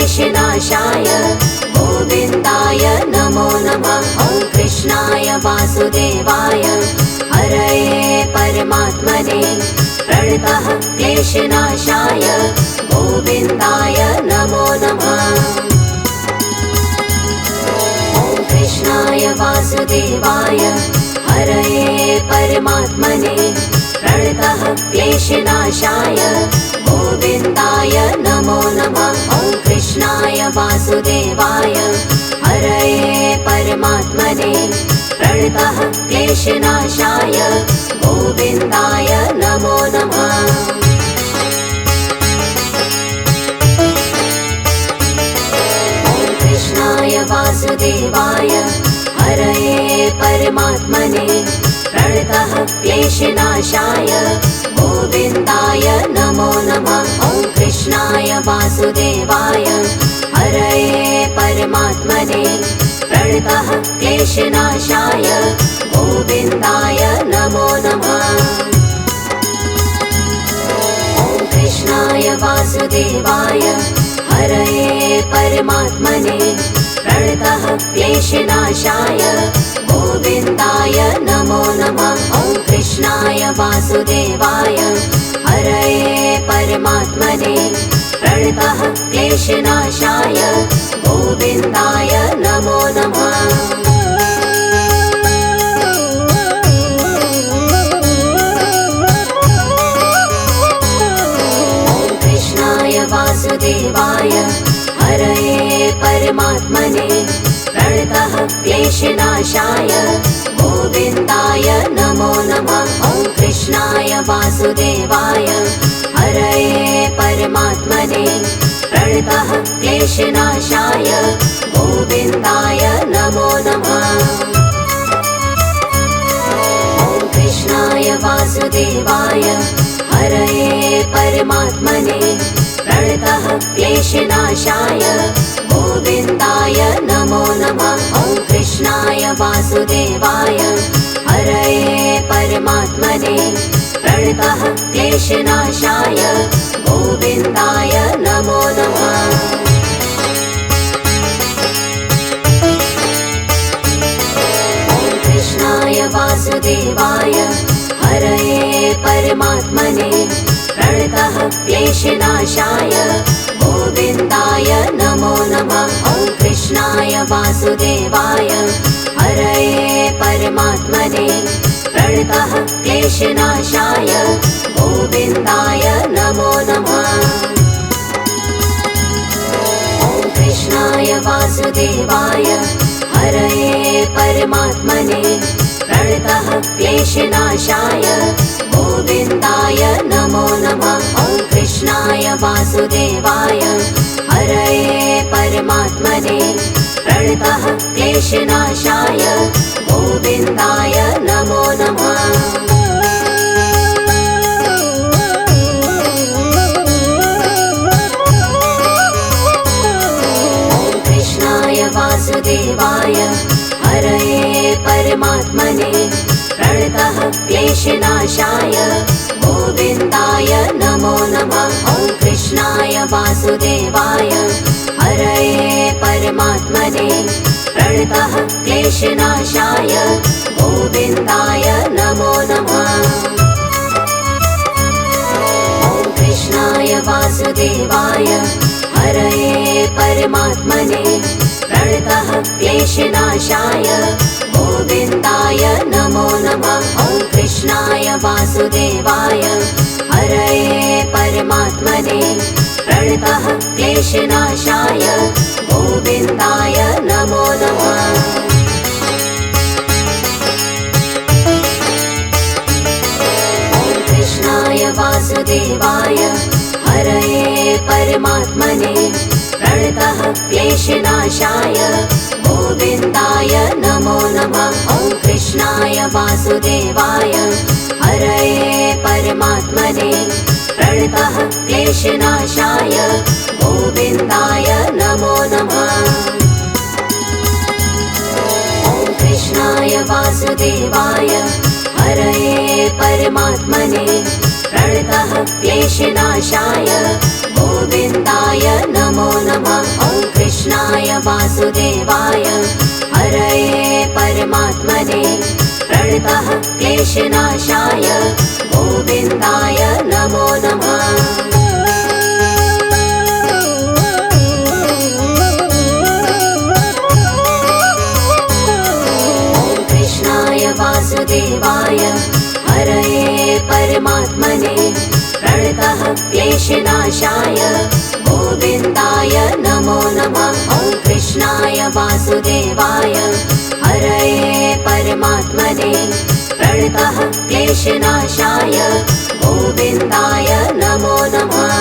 क्लेशनाशाय गोविन्दाय नमो नमः। ॐ कृष्णाय वासुदेवाय हरये परमात्मने प्रणतः क्लेशनाशाय गोविन्दाय नमो नमः। ॐ कृष्णाय वासुदेवाय हरये परमात्मने प्रणतः क्लेशनाशाय गोविन्दाय नमो नमः। ॐ कृष्णाय वासुदेवाय हरये परमात्मने प्रणतः क्लेशनाशाय गोविन्दाय नमो नमः। ॐ कृष्णाय वासुदेवाय हरये परमात्मने प्रणतः क्लेशनाशाय गोविन्दाय नमो नमः। ॐ कृष्णाय वासुदेवाय हरये परमात्मने प्रणतः क्लेशनाशाय गोविन्दाय नमो नमः। ॐ कृष्णाय वासुदेवाय हरये परमात्मने प्रणतः क्लेशनाशाय गोविन्दाय नमो नमः। ॐ कृष्णाय वासुदेवाय हरये परमात्मने प्रणतः क्लेशनाशाय गोविन्दाय नमो नमः। ॐ कृष्णाय वासुदेवाय हरये परमात्मने प्रणतः क्लेशनाशाय गोविन्दाय नमो नमः। ॐ कृष्णाय वासुदेवाय हरये परमात्मने प्रणतः क्लेशनाशाय गोविन्दाय नमो नमः। ॐ कृष्णाय वासुदेवाय हरये परमात्मने प्रणतः क्लेशनाशाय गोविन्दाय नमो नमः। ॐ कृष्णाय वासुदेवाय हरये परमात्मने प्रणतः क्लेशनाशाय गोविन्दाय नमो नमः। ॐ कृष्णाय वासुदेवाय हरये परमात्मने प्रणतः क्लेशनाशाय गोविन्दाय नमो नमः। ॐ कृष्णाय वासुदेवाय हरये परमात्मने प्रणतः क्लेशनाशाय गोविन्दाय नमो नमः। ॐ कृष्णाय वासुदेवाय हरये परमात्मने प्रणतः क्लेशनाशाय गोविन्दाय नमो नमः। ॐ कृष्णाय वासुदेवाय हरये परमात्मने प्रणतः क्लेशनाशाय गोविन्दाय नमो नमः। ॐ कृष्णाय वासुदेवाय हरये परमात्मने प्रणतः क्लेशनाशाय गोविन्दाय नमो नमः। ॐ कृष्णाय वासुदेवाय हरये परमात्मने प्रणतः क्लेशनाशाय गोविन्दाय नमो नमः। ॐ कृष्णाय वासुदेवाय हरये परमात्मने प्रणतः क्लेशनाशाय गोविन्दाय नमो नमः। ॐ कृष्णाय वासुदेवाय हरये परमात्मने प्रणतः क्लेशनाशाय गोविन्दाय नमो नमः। ॐ कृष्णाय वासुदेवाय हरये परमात्मने प्रणतः क्लेशनाशाय गोविन्दाय नमो नमः। ॐ कृष्णाय वासुदेवाय हरये परमात्मने प्रणतः क्लेशनाशाय गोविन्दाय नमो नमः। ॐ कृष्णाय वासुदेवाय हरये परमात्मने प्रणतः क्लेशनाशाय गोविन्दाय नमो नमः। वासुदेवाय हरये परमात्मने प्रणतः क्लेशनाशाय गोविन्दाय नमो नमः। वासुदेवाय हरये परमात्मने प्रणतः क्लेशनाशाय गोविन्दाय नमो नमः। ॐ कृष्णाय वासुदेवाय हरये परमात्मने प्रणतः क्लेशनाशाय गोविन्दाय नमो नमः।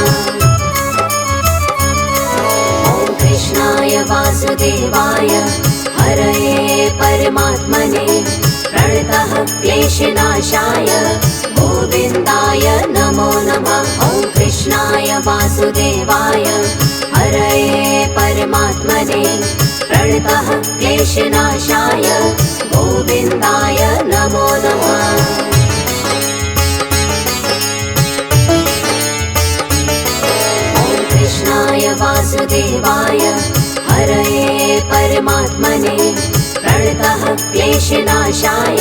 ॐ कृष्णाय वासुदेवाय हरये परमात्मने प्रणतः क्लेशनाशाय गोविन्दाय नमो नमः। ॐ कृष्णाय वासुदेवाय हरये परमात्मने प्रणतः क्लेशनाशाय गोविन्दाय नमो नमः। ॐ कृष्णाय वासुदेवाय हरये परमात्मने प्रणतः क्लेशनाशाय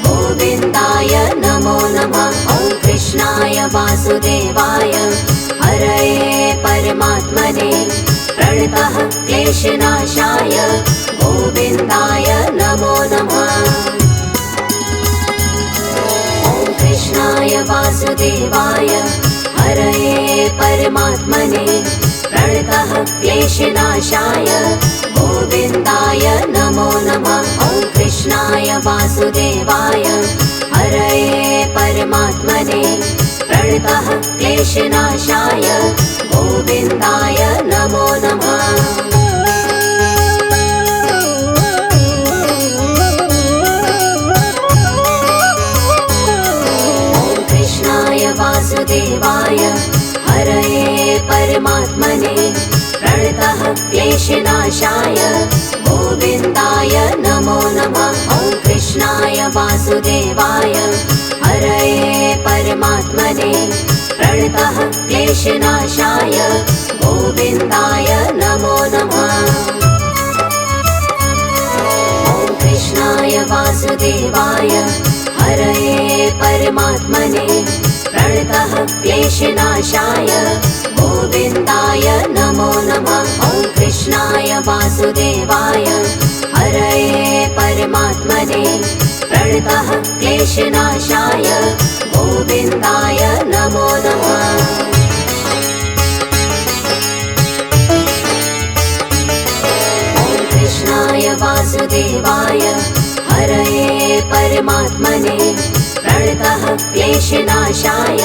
गोविन्दाय नमो नमः। ॐ कृष्णाय वासुदेवाय हरये परमात्मने प्रणतः क्लेशनाशाय गोविन्दाय नमो नमः। ॐ कृष्णाय वासुदेवाय हरये परमात्मने प्रणतः क्लेशनाशाय गोविन्दाय नमो नमः। ॐ कृष्णाय वासुदेवाय हरये परमात्मने प्रणतः क्लेशनाशाय गोविन्दाय नमो नमः। ॐ कृष्णाय वासुदेवाय हरये परमात्मने प्रणतः क्लेशनाशाय गोविन्दाय नमो नमः। ॐ कृष्णाय वासुदेवाय हरये परमात्मने प्रणतः क्लेशनाशाय गोविन्दाय नमो नमः। ॐ कृष्णाय वासुदेवाय हरये परमात्मने प्रणतः क्लेशनाशाय गोविन्दाय नमो नमः। ॐ कृष्णाय वासुदेवाय हरये परमात्मने प्रणतः क्लेशनाशाय गोविन्दाय नमो नमः। ॐ कृष्णाय वासुदेवाय हरये परमात्मने प्रणतः क्लेशनाशाय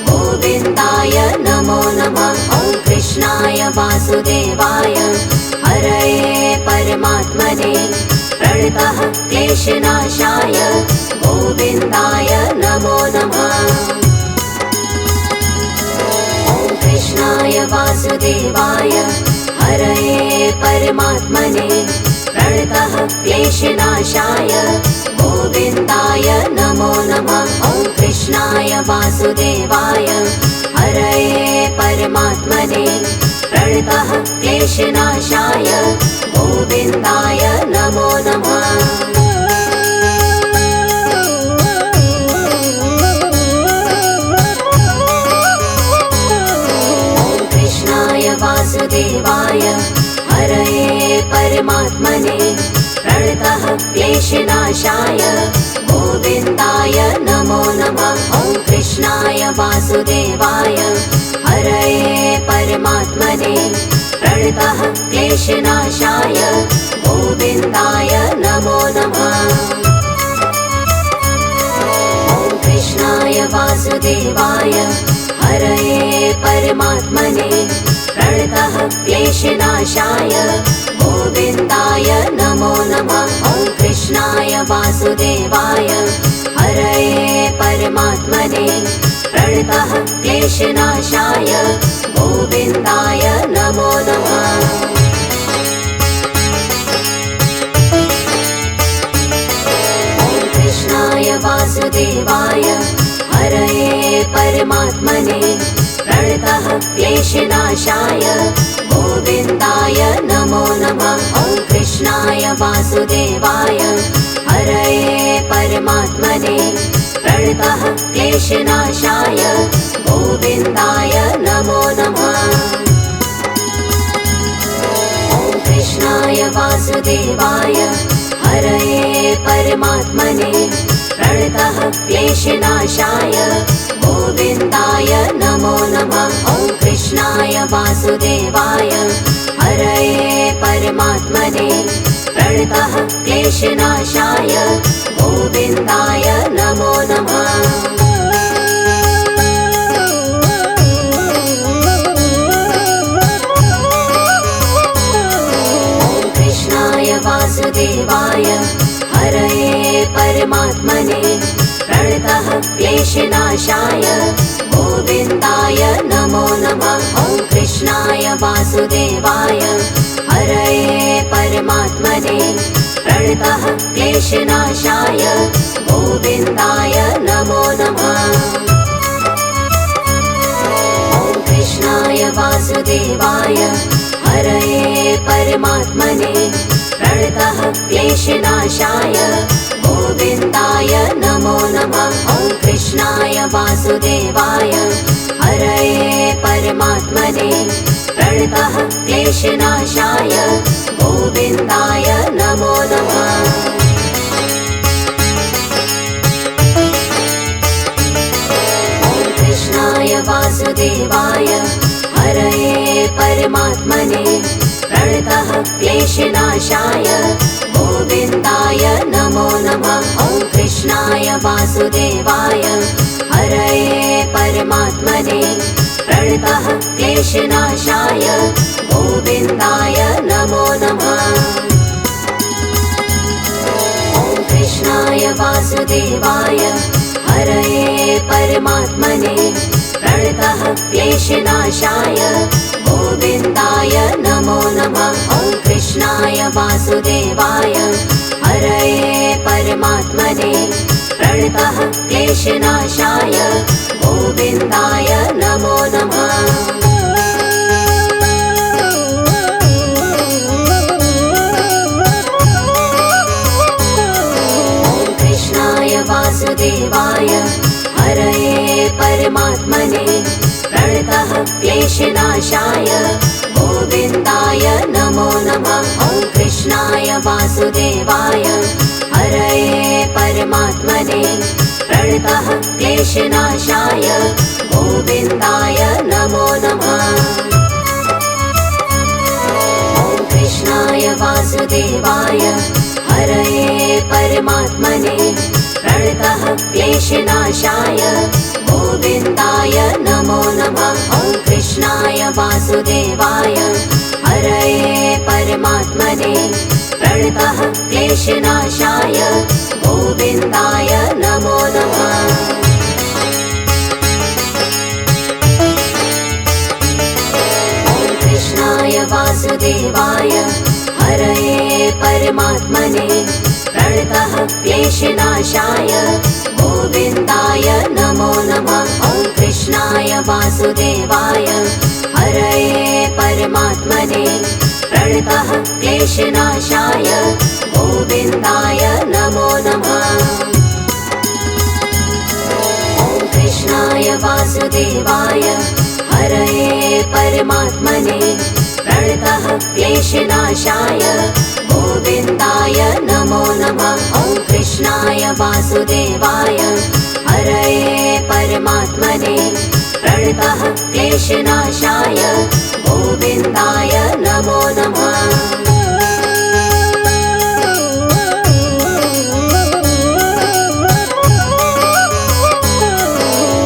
गोविन्दाय नमो नमः। ॐ कृष्णाय वासुदेवाय हरये परमात्मने प्रणतः क्लेशनाशाय गोविन्दाय नमो नमः। ॐ कृष्णाय वासुदेवाय हरये परमात्मने प्रणतः क्लेशनाशाय गोविन्दाय नमो नमः। ॐ कृष्णाय वासुदेवाय हरये परमात्मने प्रणतः क्लेशनाशाय गोविन्दाय नमो नमः। ॐ कृष्णाय वासुदेवाय हरये परमात्मने प्रणतः क्लेशनाशाय गोविन्दाय नमो नमः। ॐ कृष्णाय वासुदेवाय हरये परमात्मने प्रणतः क्लेशनाशाय गोविन्दाय नमो नमः। ॐ कृष्णाय वासुदेवाय हरये परमात्मने प्रणतः क्लेशनाशाय गोविन्दाय नमो नमः। ॐ कृष्णाय वासुदेवाय हरये परमात्मने प्रणतः क्लेशनाशाय गोविन्दाय नमो नमः। ॐ कृष्णाय वासुदेवाय हरये परमात्मने प्रणतः क्लेशनाशाय गोविन्दाय नमो नमः। वासुदेवाय हरये परमात्मने प्रणतः क्लेशनाशाय गोविन्दाय नमो नमः। ॐ कृष्णाय वासुदेवाय हरये परमात्मने प्रणतः क्लेशनाशाय गोविन्दाय नमो नमः। ॐ कृष्णाय वासुदेवाय हरये परमात्मने प्रणतः क्लेशनाशाय गोविन्दाय नमो नमः। ॐ कृष्णाय वासुदेवाय हरये परमात्मने प्रणतः क्लेशनाशाय गोविन्दाय नमो नमः। ॐ कृष्णाय वासुदेवाय हरये परमात्मने प्रणतः क्लेशनाशाय गोविन्दाय नमो नमः। ॐ कृष्णाय वासुदेवाय हरये परमात्मने प्रणतः क्लेशनाशाय गोविन्दाय नमो नमः। ॐ कृष्णाय वासुदेवाय हरये परमात्मने प्रणतः क्लेशनाशाय गोविन्दाय नमो नमः। ॐ कृष्णाय वासुदेवाय हरये परमात्मने प्रणतः क्लेशनाशाय गोविन्दाय नमो नमः। ॐ कृष्णाय वासुदेवाय हरये परमात्मने प्रणतः क्लेशनाशाय गोविन्दाय नमो नमः। ॐ कृष्णाय वासुदेवाय हरये परमात्मने प्रणतः क्लेशनाशाय गोविन्दाय नमो नमः। ॐ कृष्णाय वासुदेवाय हरये परमात्मने प्रणतः क्लेशनाशाय गोविन्दाय नमो नमः। ॐ कृष्णाय वासुदेवाय हरये परमात्मने प्रणतः क्लेशनाशाय गोविन्दाय नमो नमः। ॐ कृष्णाय वासुदेवाय हरये परमात्मने प्रणतः क्लेशनाशाय गोविन्दाय नमो नमः। ॐ कृष्णाय वासुदेवाय हरये परमात्मने प्रणतः क्लेशनाशाय गोविन्दाय नमो नमः। ॐ कृष्णाय वासुदेवाय हरये परमात्मने प्रणतः क्लेशनाशाय गोविन्दाय नमो नमः। ॐ कृष्णाय वासुदेवाय हरये परमात्मने प्रणतः क्लेशनाशाय गोविन्दाय नमो नमः। ॐ कृष्णाय वासुदेवाय हरये परमात्मने प्रणतः क्लेशनाशाय गोविन्दाय नमो नमः। ॐ कृष्णाय वासुदेवाय हरये परमात्मने प्रणतः क्लेशनाशाय गोविन्दाय नमो नमः। ॐ कृष्णाय वासुदेवाय हरये परमात्मने प्रणतः क्लेशनाशाय गोविन्दाय नमो नमः।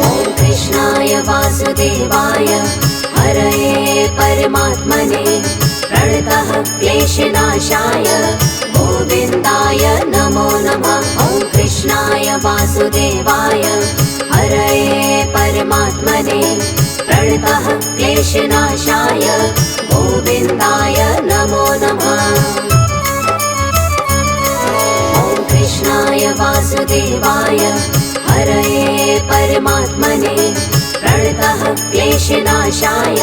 ॐ कृष्णाय वासुदेवाय हरये परमात्मने प्रणतः क्लेशनाशाय गोविन्दाय नमो नमः। ॐ कृष्णाय वासुदेवाय हरये परमात्मने प्रणतः क्लेशनाशाय गोविन्दाय नमो नमः। ॐ कृष्णाय वासुदेवाय हरये परमात्मने प्रणतः क्लेशनाशाय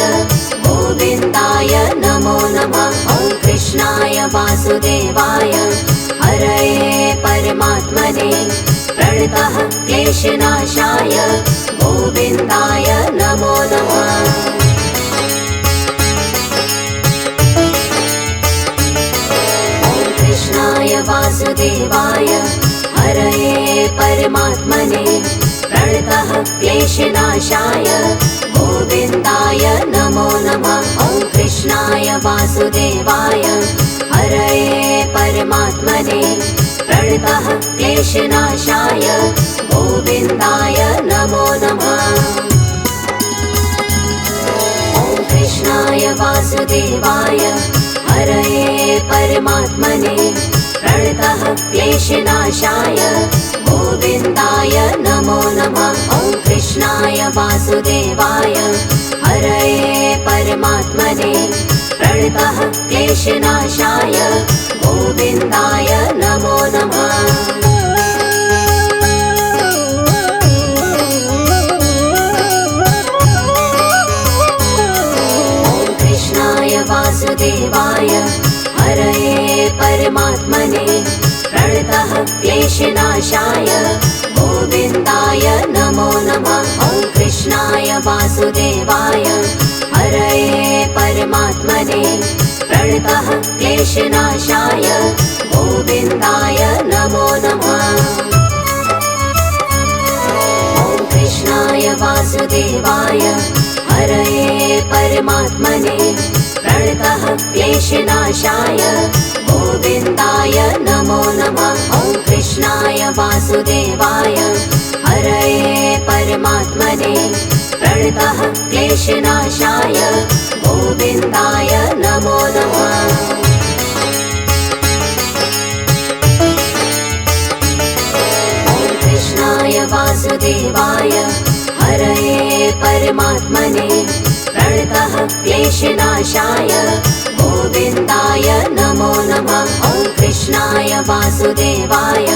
गोविन्दाय नमो नमः। ॐ कृष्णाय कृष्णाय वासुदेवाय हरये परमात्मने प्रणतः क्लेशनाशाय गोविन्दाय नमो नमः। कृष्णाय वासुदेवाय हरये परमात्मने प्रणतः क्लेशनाशाय गोविन्दाय नमो नमः। ॐ कृष्णाय वासुदेवाय हरये परमात्मने प्रणतः क्लेशनाशाय गोविन्दाय नमो नमः। ॐ कृष्णाय वासुदेवाय हरये परमात्मने प्रणतः क्लेशनाशाय गोविन्दाय नमो नमः। ॐ कृष्णाय वासुदेवाय हरये परमात्मने प्रणतः क्लेशनाशाय गोविन्दाय नमो नमः। वासुदेवाय हरये परमात्मने प्रणतः क्लेशनाशाय गोविन्दाय नमो नमः। ॐ कृष्णाय वासुदेवाय हरये परमात्मने प्रणतः क्लेशनाशाय गोविन्दाय नमो नमः। ॐ कृष्णाय वासुदेवाय हरये परमात्मने प्रणतः क्लेशनाशाय गोविन्दाय नमो नमः। ॐ कृष्णाय वासुदेवाय हरये परमात्मने प्रणतः क्लेशनाशाय गोविन्दाय नमो नमः। ॐ कृष्णाय वासुदेवाय हरये परमात्मने प्रणतः क्लेशनाशाय गोविन्दाय नमो नमः। ॐ कृष्णाय वासुदेवाय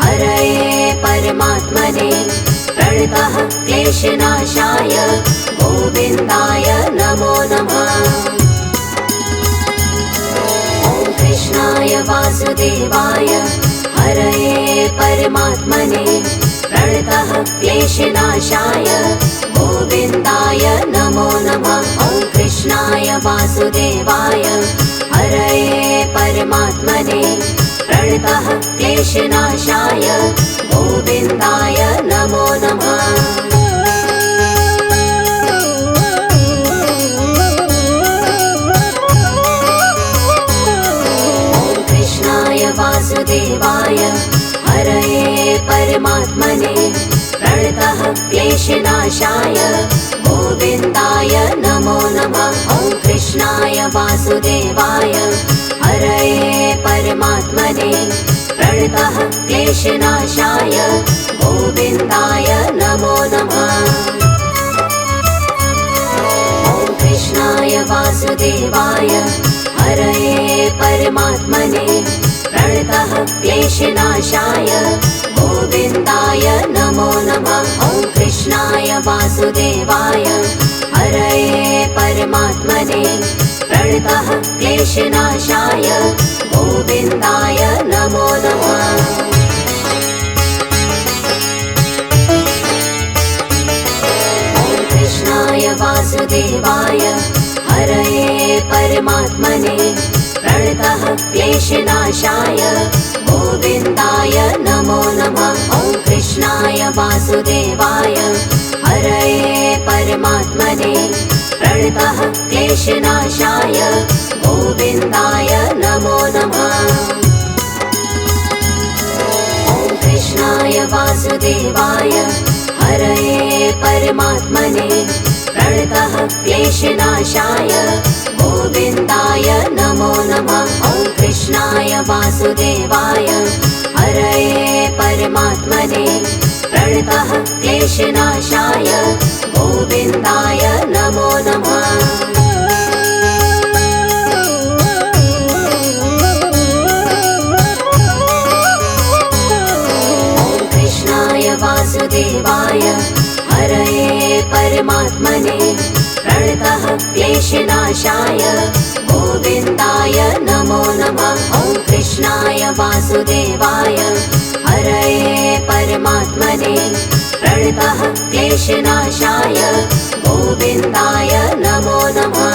हरये परमात्मने प्रणतः क्लेशनाशाय गोविन्दाय नमो नमः। ॐ कृष्णाय वासुदेवाय हरये परमात्मने प्रणतः क्लेशनाशाय गोविन्दाय नमो नमः। ॐ कृष्णाय वासुदेवाय हरये परमात्मने प्रणतः क्लेशनाशाय गोविन्दाय नमो नमः। ॐ कृष्णाय वासुदेवाय हरये परमात्मने प्रणतः क्लेशनाशाय गोविन्दाय नमो नमः। ॐ कृष्णाय वासुदेवाय हरये परमात्मने प्रणतः क्लेशनाशाय गोविन्दाय नमो नमः। ॐ कृष्णाय वासुदेवाय हरये परमात्मने प्रणतः क्लेशनाशाय गोविन्दाय नमो नमः। ॐ कृष्णाय वासुदेवाय हरये परमात्मने प्रणतः क्लेशनाशाय गोविन्दाय नमो नमः। ॐ कृष्णाय वासुदेवाय हरये परमात्मने प्रणतः क्लेशनाशाय गोविन्दाय नमो नमः। ॐ कृष्णाय वासुदेवाय हरये परमात्मने प्रणतः क्लेशनाशाय गोविन्दाय नमो नमः। ॐ कृष्णाय वासुदेवाय हरये परमात्मने प्रणतः क्लेशनाशाय गोविन्दाय नमो नमः। ॐ कृष्णाय वासुदेवाय हरये परमात्मने प्रणतः क्लेशनाशाय गोविन्दाय नमो नमः। ॐ कृष्णाय वासुदेवाय हरये परमात्मने प्रणतः क्लेशनाशाय गोविन्दाय नमो वासुदेवाय हरये परमात्मने प्रणतः क्लेशनाशाय गोविन्दाय नमो नमः।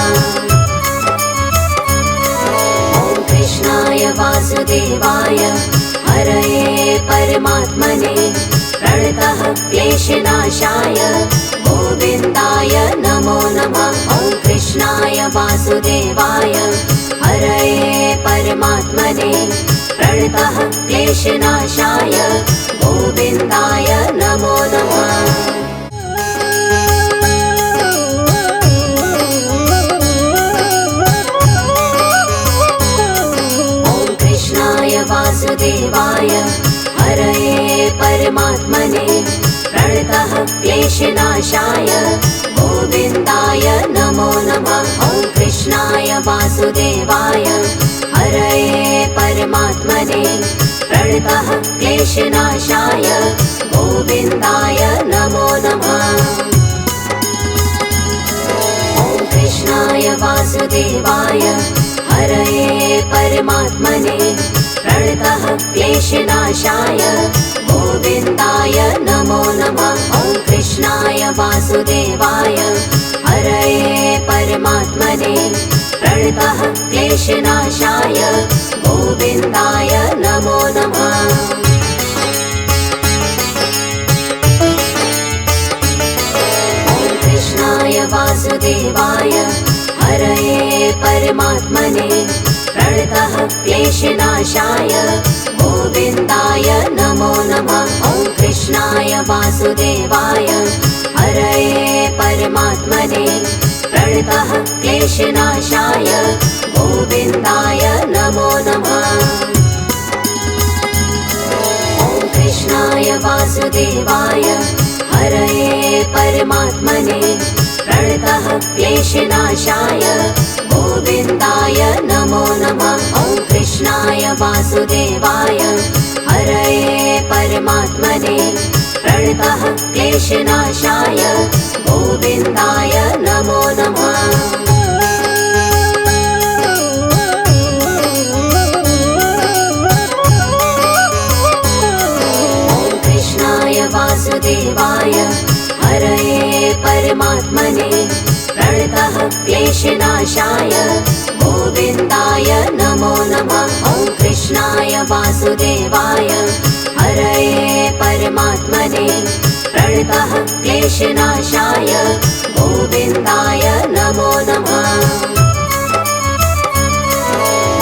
ॐ कृष्णाय वासुदेवाय हरये परमात्मने प्रणतः क्लेशनाशाय गोविन्दाय नमो नमः। ॐ कृष्णाय वासुदेवाय हरये परमात्मने प्रणतः क्लेशनाशाय गोविन्दाय नमो नमः। ॐ कृष्णाय वासुदेवाय हरये परमात्मने प्रणतः क्लेशनाशाय गोविन्दाय नमो नमः। ॐ कृष्णाय वासुदेवाय हरये परमात्मने प्रणतः क्लेशनाशाय गोविन्दाय नमो नमः। ॐ कृष्णाय वासुदेवाय हरये परमात्मने प्रणतः क्लेशनाशाय गोविन्दाय नमो नमः। ॐ कृष्णाय वासुदेवाय हरये परमात्मने प्रणतः क्लेशनाशाय गोविन्दाय नमो नमः। ॐ कृष्णाय वासुदेवाय हरये परमात्मने प्रणतः क्लेशनाशाय गोविन्दाय नमो नमः। ॐ कृष्णाय वासुदेवाय हरये परमात्मने प्रणतः क्लेशनाशाय गोविन्दाय नमो नमः। ॐ कृष्णाय वासुदेवाय हरये परमात्मने प्रणतः क्लेशनाशाय गोविन्दाय नमो नमः। ॐ कृष्णाय वासुदेवाय हरये परमात्मने प्रणतः क्लेशनाशाय गोविन्दाय नमो नमः। ॐ कृष्णाय वासुदेवाय हरये परमात्मने प्रणतः क्लेशनाशाय गोविन्दाय नमो नमः। ॐ कृष्णाय वासुदेवाय हरये परमात्मने प्रणतः क्लेशनाशाय गोविन्दाय नमो नमः।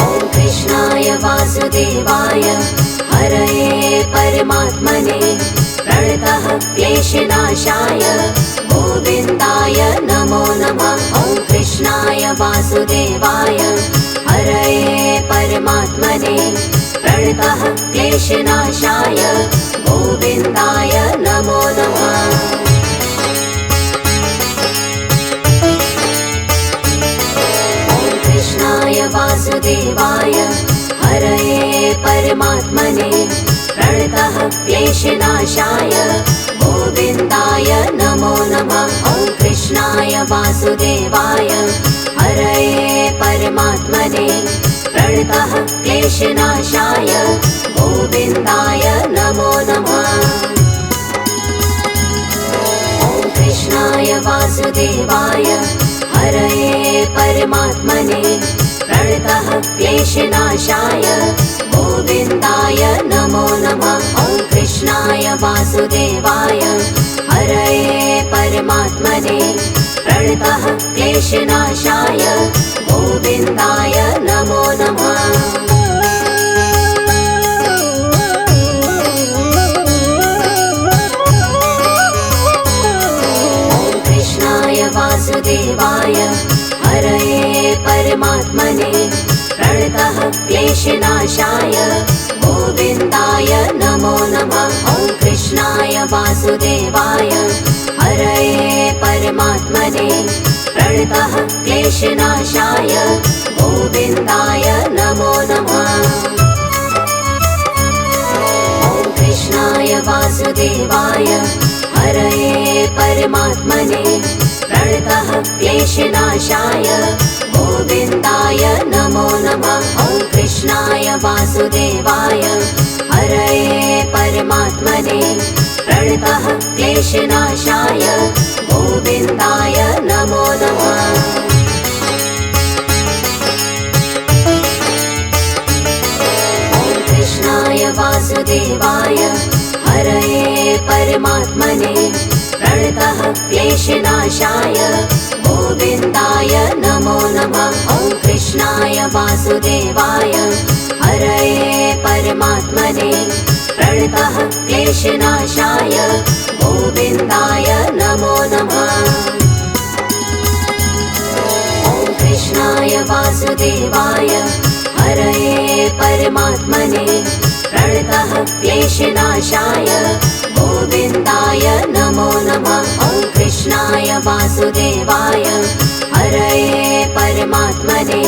ॐ कृष्णाय वासुदेवाय हरये परमात्मने प्रणतः क्लेशनाशाय गोविन्दाय नमो नमः। ॐ कृष्णाय वासुदेवाय हरये परमात्मने प्रणतः क्लेशनाशाय गोविन्दाय नमो नमः। ॐ कृष्णाय वासुदेवाय हरये परमात्मने प्रणतः क्लेशनाशाय गोविन्दाय नमो नमः। ॐ कृष्णाय वासुदेवाय हरये परमात्मने प्रणतः क्लेशनाशाय गोविन्दाय नमो नमः। ॐ कृष्णाय वासुदेवाय हरये परमात्मने प्रणतः क्लेशनाशाय गोविन्दाय नमो नमः। ॐ कृष्णाय वासुदेवाय हरये परमात्मने प्रणतः क्लेशनाशाय गोविन्दाय नमो नमः। ॐ कृष्णाय वासुदेवाय हरये परमात्मने प्रणतः क्लेशनाशाय गोविन्दाय नमो नमः। ॐ कृष्णाय वासुदेवाय हरये परमात्मने प्रणतः क्लेशनाशाय गोविन्दाय नमो नमः। ॐ कृष्णाय वासुदेवाय हरये परमात्मने प्रणतः क्लेशनाशाय गोविन्दाय नमो नमः। ॐ कृष्णाय वासुदेवाय परमात्मने प्रणतः क्लेशनाशाय गोविन्दाय नमो नमः। कृष्णाय वासुदेवाय हरये परमात्मने प्रणतः क्लेशनाशाय गोविन्दाय नमो नमः। ॐ कृष्णाय वासुदेवाय हरये परमात्मने प्रणतः क्लेशनाशाय गोविन्दाय नमो नमः। ॐ कृष्णाय वासुदेवाय हरये परमात्मने प्रणतः क्लेशनाशाय गोविन्दाय नमो नमः। ॐ कृष्णाय वासुदेवाय हरये परमात्मने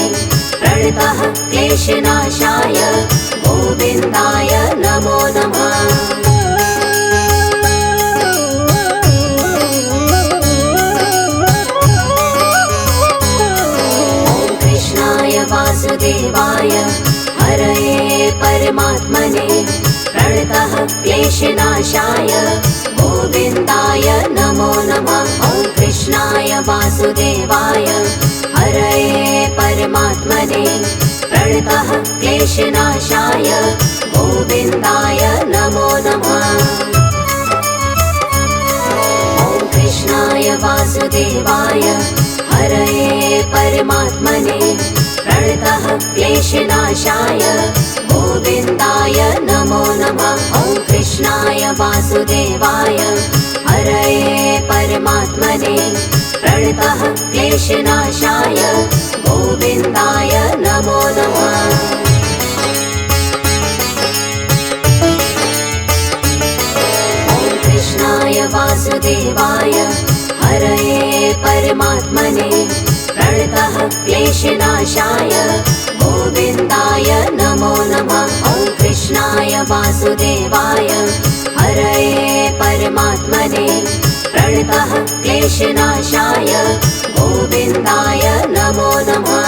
प्रणतः क्लेशनाशाय गोविन्दाय नमो नमः। वासुदेवाय हरये परमात्मने प्रणतः क्लेशनाशाय गोविन्दाय नमो नमः। ॐ कृष्णाय वासुदेवाय हरये परमात्मने प्रणतः क्लेशनाशाय गोविन्दाय नमो नमः। ॐ कृष्णाय वासुदेवाय हरये परमात्मने प्रणतः क्लेशनाशाय गोविन्दाय नमो नमः। ॐ कृष्णाय वासुदेवाय हरये परमात्मने प्रणतः क्लेशनाशाय गोविन्दाय नमो नमः। ॐ कृष्णाय वासुदेवाय हरये परमात्मने प्रणतः क्लेशनाशाय गोविन्दाय नमो नमः। ॐ कृष्णाय वासुदेवाय हरये परमात्मने प्रणतः क्लेशनाशाय गोविन्दाय नमो नमः।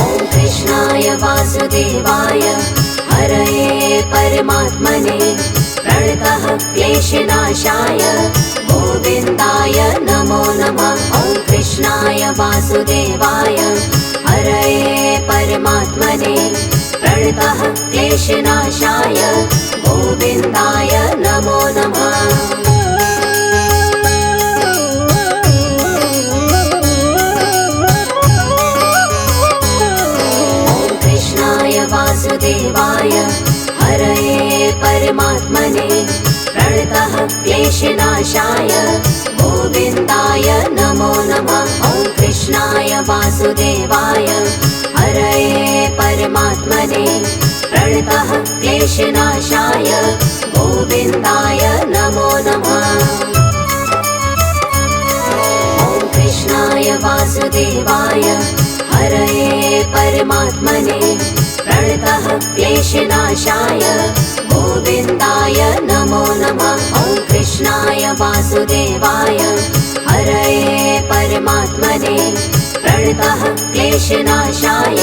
ॐ कृष्णाय वासुदेवाय हरये परमात्मने प्रणतः क्लेशनाशाय गोविन्दाय नमो नमः। ॐ कृष्णाय वासुदेवाय हरये परमात्मने प्रणतः क्लेशनाशाय गोविन्दाय नमो नमः। ॐ कृष्णाय वासुदेवाय हरये परमात्मने प्रणतः क्लेशनाशाय गोविन्दाय नमो नमः। ॐ कृष्णाय वासुदेवाय हरये परमात्मने प्रणतः क्लेशनाशाय गोविन्दाय नमो नमः। ॐ कृष्णाय वासुदेवाय हरये परमात्मने प्रणतः क्लेशनाशाय गोविन्दाय नमो नमः। ॐ कृष्णाय वासुदेवाय हरये परमात्मने प्रणतः क्लेशनाशाय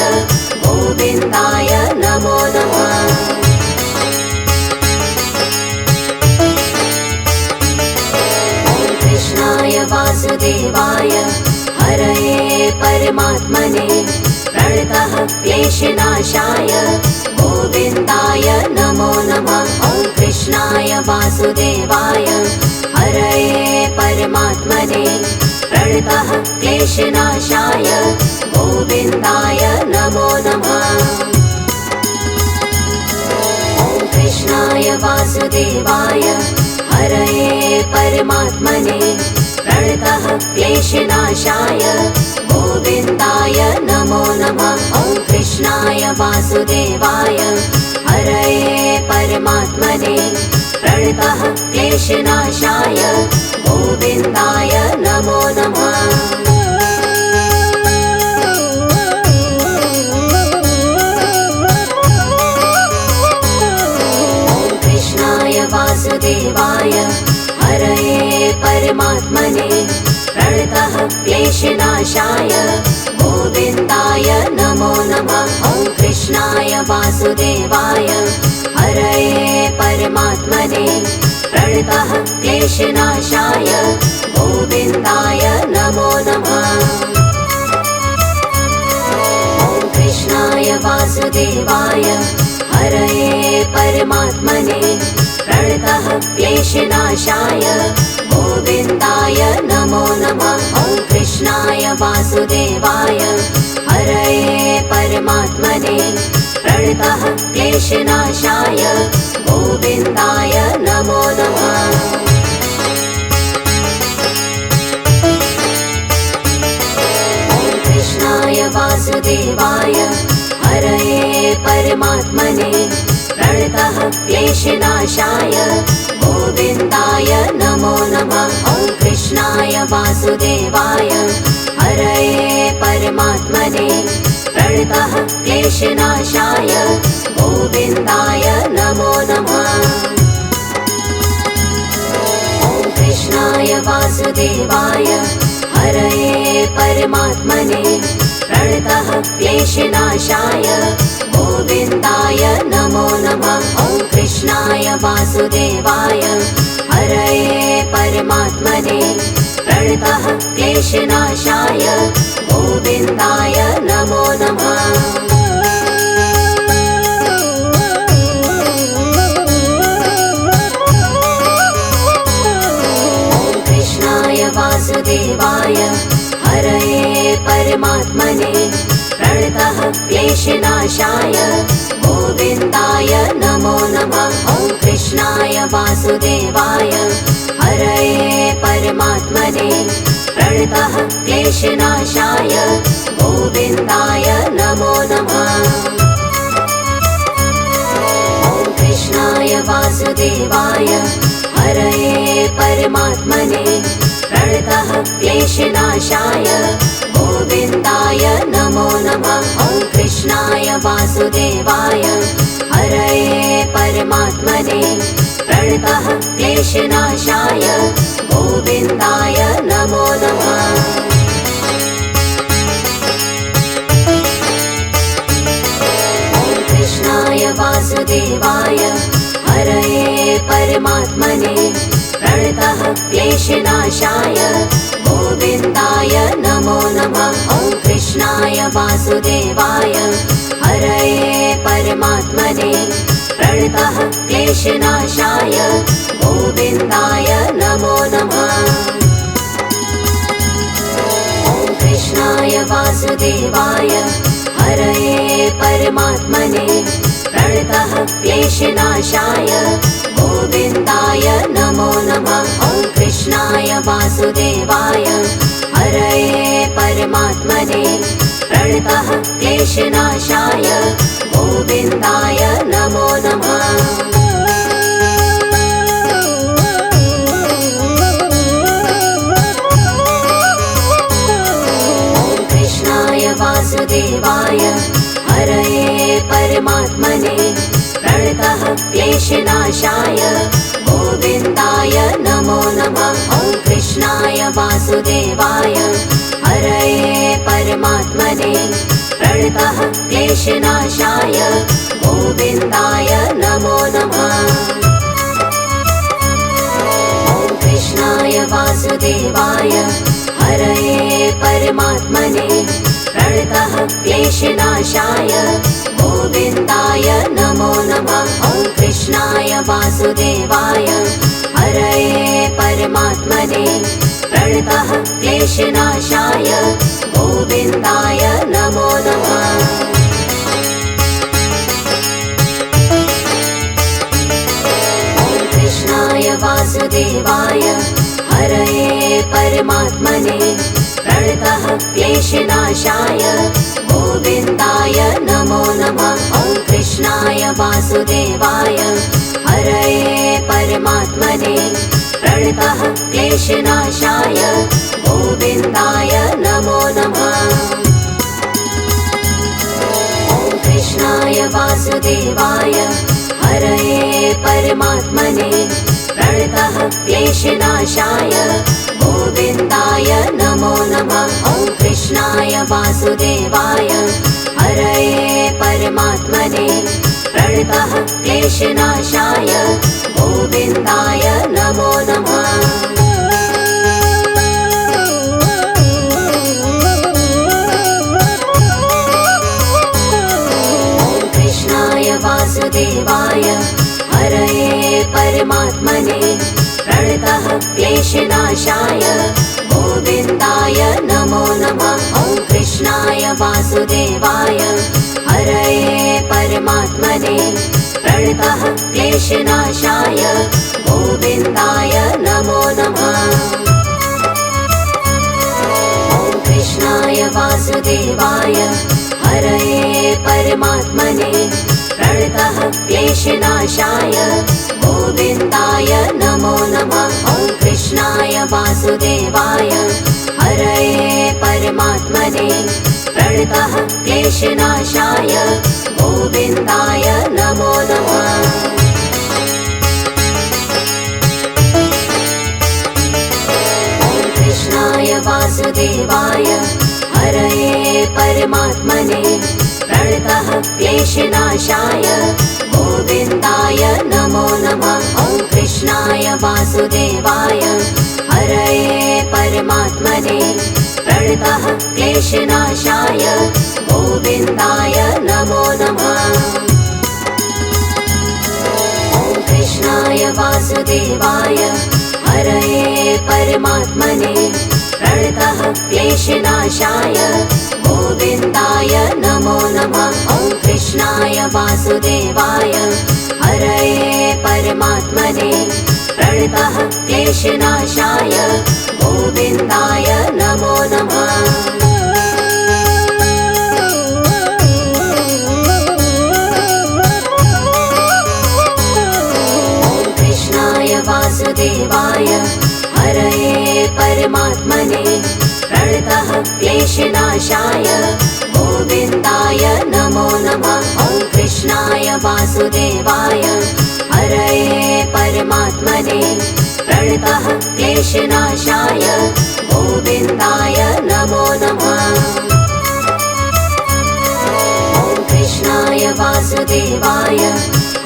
गोविन्दाय नमो नमः। ॐ कृष्णाय वासुदेवाय हरये परमात्मने प्रणतः क्लेशनाशाय गोविन्दाय नमो नमः। ॐ कृष्णाय वासुदेवाय हरये परमात्मने प्रणतः क्लेशनाशाय गोविन्दाय नमो नमः। ॐ कृष्णाय वासुदेवाय हरये परमात्मने प्रणतः क्लेशनाशाय गोविन्दाय नमो नमः। ॐ कृष्णाय वासुदेवाय हरये परमात्मने प्रणतः क्लेशनाशाय गोविन्दाय नमो नमः। ॐ कृष्णाय वासुदेवाय हरये परमात्मने प्रणतः क्लेशनाशाय गोविन्दाय नमो नमः। ॐ कृष्णाय वासुदेवाय परमात्मने प्रणतः क्लेशनाशाय गोविन्दाय नमो नमः। ॐ कृष्णाय वासुदेवाय हरये परमात्मने प्रणतः क्लेशनाशाय गोविन्दाय नमो नमः। ॐ कृष्णाय वासुदेवाय हरये परमात्मने प्रणतः क्लेशनाशाय गोविन्दाय नमो नमः। ॐ कृष्णाय वासुदेवाय हरये परमात्मने प्रणतः क्लेशनाशाय गोविन्दाय नमो नमः। ॐ कृष्णाय वासुदेवाय हरये परमात्मने प्रणतः क्लेशनाशाय गोविन्दाय नमो नमः। ॐ कृष्णाय वासुदेवाय हरये परमात्मने प्रणतः क्लेशनाशाय गोविन्दाय नमो नमः। ॐ कृष्णाय वासुदेवाय हरये परमात्मने प्रणतः क्लेशनाशाय गोविन्दाय नमो नमः। ॐ कृष्णाय वासुदेवाय हरये परमात्मने प्रणतः क्लेशनाशाय गोविन्दाय नमो नमः। ॐ कृष्णाय वासुदेवाय हरये परमात्मने प्रणतः क्लेशनाशाय गोविन्दाय नमो नमः। ॐ कृष्णाय वासुदेवाय हरये परमात्मने प्रणतः क्लेशनाशाय गोविन्दाय नमो नमः। ॐ कृष्णाय वासुदेवाय हरये परमात्मने प्रणतः क्लेशनाशाय गोविन्दाय नमो नमः। ॐ कृष्णाय वासुदेवाय हरये परमात्मने प्रणतः क्लेशनाशाय गोविन्दाय नमो नमः। ॐ कृष्णाय वासुदेवाय हरये परमात्मने प्रणतः क्लेशनाशाय गोविन्दाय नमो नमः। ॐ कृष्णाय वासुदेवाय हरये परमात्मने प्रणतः क्लेशनाशाय गोविन्दाय नमो नमः। ॐ कृष्णाय वासुदेवाय हरये परमात्मने प्रणतः क्लेशनाशाय गोविन्दाय नमो नमः। ॐ कृष्णाय वासुदेवाय हरये परमात्मने प्रणतः क्लेशनाशाय गोविन्दाय नमो नमः। ॐ कृष्णाय वासुदेवाय हरये परमात्मने प्रणतः क्लेशनाशाय गोविन्दाय नमो नमः। ॐ कृष्णाय वासुदेवाय हरये परमात्मने प्रणतः क्लेशनाशाय गोविन्दाय नमो नमः। ॐ कृष्णाय वासुदेवाय हरये परमात्मने प्रणतः क्लेशनाशाय गोविन्दाय नमो नमः। ॐ कृष्णाय वासुदेवाय हरये परमात्मने प्रणतः क्लेशनाशाय गोविन्दाय नमो नमः। ॐ कृष्णाय वासुदेवाय हरये परमात्मने प्रणतः क्लेशनाशाय गोविन्दाय नमो नमः। ॐ कृष्णाय वासुदेवाय हरये परमात्मने प्रणतः क्लेशनाशाय गोविन्दाय नमो नमः। ॐ कृष्णाय वासुदेवाय हरये परमात्मने प्रणतः क्लेशनाशाय गोविन्दाय नमो नमः। वासुदेवाय हरये परमात्मने प्रणतः क्लेशनाशाय गोविन्दाय नमो नमः। ॐ कृष्णाय वासुदेवाय हरये परमात्मने प्रणतः क्लेशनाशाय गोविन्दाय नमो नमः। ॐ कृष्णाय वासुदेवाय हरये परमात्मने प्रणतः क्लेशनाशाय गोविन्दाय नमो नमः। ॐ कृष्णाय वासुदेवाय हरये परमात्मने प्रणतः क्लेशनाशाय गोविन्दाय नमो नमः। ॐ कृष्णाय वासुदेवाय हरये परमात्मने प्रणतः क्लेशनाशाय गोविन्दाय नमो नमः। ॐ कृष्णाय वासुदेवाय हरये परमात्मने प्रणतः क्लेशनाशाय गोविन्दाय नमो नमः। ॐ कृष्णाय वासुदेवाय हरये परमात्मने प्रणतः क्लेशनाशाय गोविन्दाय नमो नमः। ॐ कृष्णाय वासुदेवाय हरये परमात्मने प्रणतः क्लेशनाशाय गोविन्दाय नमो नमः। ॐ कृष्णाय वासुदेवाय हरये परमात्मने प्रणतः क्लेशनाशाय गोविन्दाय नमो नमः। ॐ कृष्णाय वासुदेवाय हरये परमात्मने प्रणतः क्लेशनाशाय गोविन्दाय नमो नमः। ॐ कृष्णाय वासुदेवाय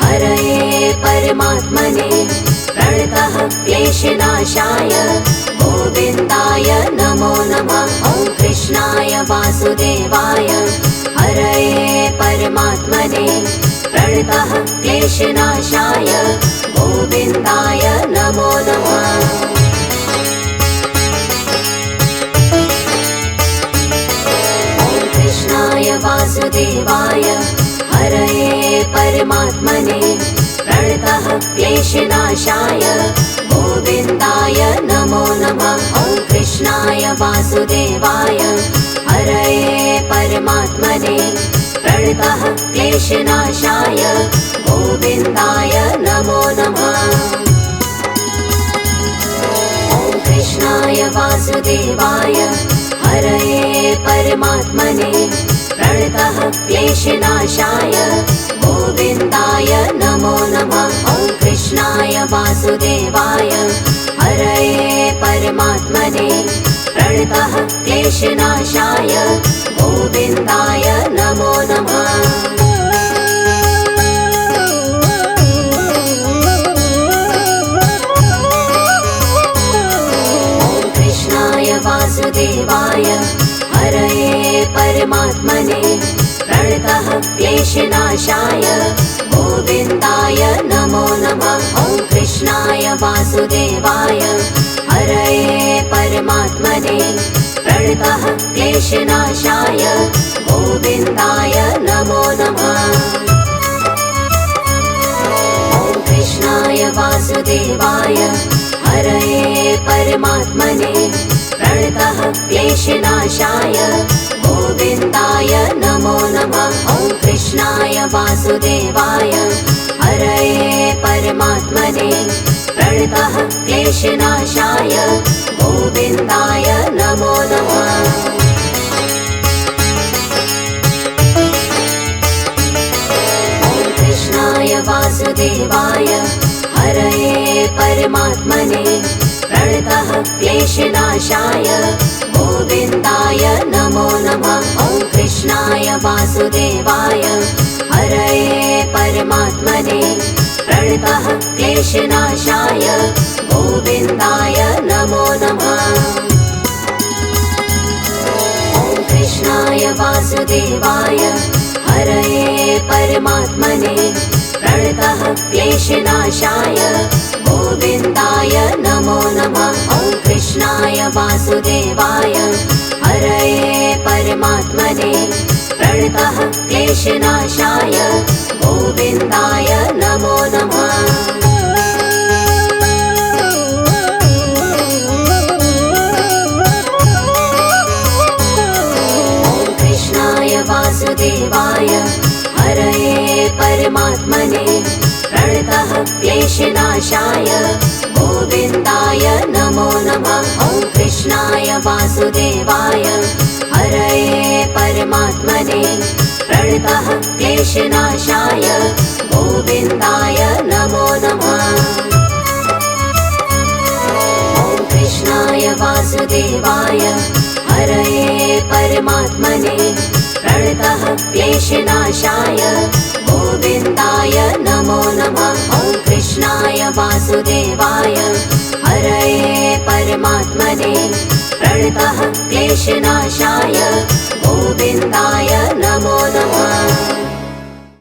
हरये परमात्मने प्रणतः क्लेशनाशाय गोविन्दाय नमो नमः। ॐ कृष्णाय वासुदेवाय हरये परमात्मने प्रणतः क्लेशनाशाय गोविन्दाय नमो नमः। ॐ कृष्णाय वासुदेवाय हरये परमात्मने प्रणतः क्लेशनाशाय गोविन्दाय नमो नमः। ॐ कृष्णाय वासुदेवाय हरये परमात्मने प्रणतः क्लेशनाशाय गोविन्दाय नमो नमः। ॐ कृष्णाय वासुदेवाय हरये परमात्मने प्रणतः क्लेशनाशाय गोविन्दाय नमो नमः। ॐ कृष्णाय वासुदेवाय हरये परमात्मने प्रणतः क्लेशनाशाय गोविन्दाय नमो नमः। ॐ कृष्णाय वासुदेवाय हरये परमात्मने प्रणतः क्लेशनाशाय गोविन्दाय नमो नमः। ॐ कृष्णाय वासुदेवाय हरये परमात्मने प्रणतः क्लेशनाशाय गोविन्दाय नमो नमः। ॐ कृष्णाय वासुदेवाय हरये परमात्मने प्रणतः क्लेशनाशाय गोविन्दाय नमो नमः। ॐ कृष्णाय वासुदेवाय हरये परमात्मने प्रणतः क्लेशनाशाय गोविन्दाय नमो नमः। ॐ कृष्णाय वासुदेवाय हरये परमात्मने प्रणतः क्लेशनाशाय गोविन्दाय नमो नमः। ॐ कृष्णाय वासुदेवाय हरये परमात्मने प्रणतः क्लेशनाशाय गोविन्दाय नमो नमः। ॐ कृष्णाय वासुदेवाय हरये परमात्मने प्रणतः क्लेशनाशाय गोविन्दाय नमो नमः। ॐ कृष्णाय वासुदेवाय हरये परमात्मने प्रणतः क्लेशनाशाय गोविन्दाय नमो नमः। ॐ कृष्णाय वासुदेवाय हरये परमात्मने प्रणतः क्लेशनाशाय गोविन्दाय नमो नमः। ॐ कृष्णाय वासुदेवाय हरये परमात्मने प्रणतः क्लेशनाशाय गोविन्दाय नमो नमः। ॐ कृष्णाय वासुदेवाय हरये परमात्मने प्रणतः क्लेशनाशाय गोविन्दाय नमो नमः। ॐ कृष्णाय वासुदेवाय हरये परमात्मने प्रणतः क्लेशनाशाय गोविन्दाय नमो नमः।